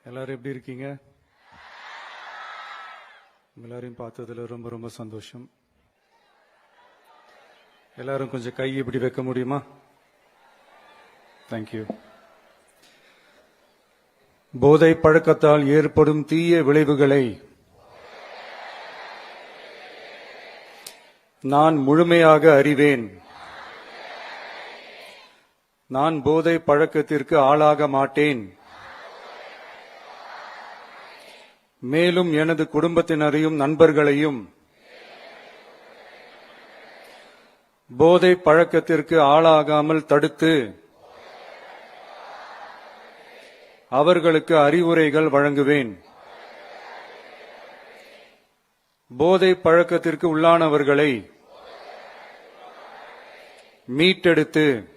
எல்லாரும் எப்படி இருக்கீங்க? எல்லாரையும் பார்த்ததுல ரொம்ப ரொம்ப சந்தோஷம். எல்லாரும் கொஞ்சம் கை இப்படி வைக்க முடியுமா? தேங்க்யூ. போதை பழக்கத்தால் ஏற்படும் தீய விளைவுகளை நான் முழுமையாக அறிவேன். நான் போதை பழக்கத்திற்கு ஆளாக மாட்டேன். மேலும் எனது குடும்பத்தினரையும் நண்பர்களையும் போதை பழக்கத்திற்கு ஆளாகாமல் தடுத்து அவர்களுக்கு அறிவுரைகள் வழங்குவேன். போதை பழக்கத்திற்கு உள்ளானவர்களை மீட்டெடுத்து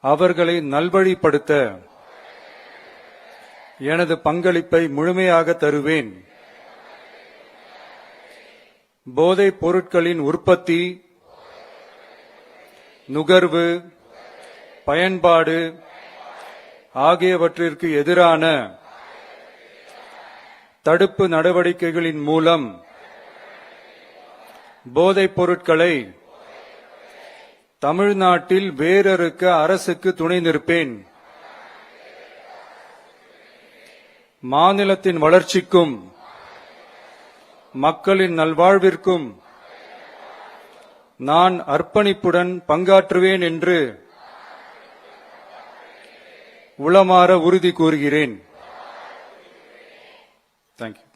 அவர்களை நல்வழிப்படுத்த எனது பங்களிப்பை முழுமையாக தருவேன். போதைப் பொருட்களின் உற்பத்தி, நுகர்வு, பயன்பாடு ஆகியவற்றிற்கு எதிரான தடுப்பு நடவடிக்கைகளின் மூலம் போதைப் பொருட்களை தமிழ்நாட்டில் வேரறுக்க அரசுக்கு துணை நிற்பேன். மாநிலத்தின் வளர்ச்சிக்கும் மக்களின் நல்வாழ்விற்கும் நான் அர்ப்பணிப்புடன் பங்காற்றுவேன் என்று உளமாற உறுதி கூறுகிறேன். தேங்க்யூ.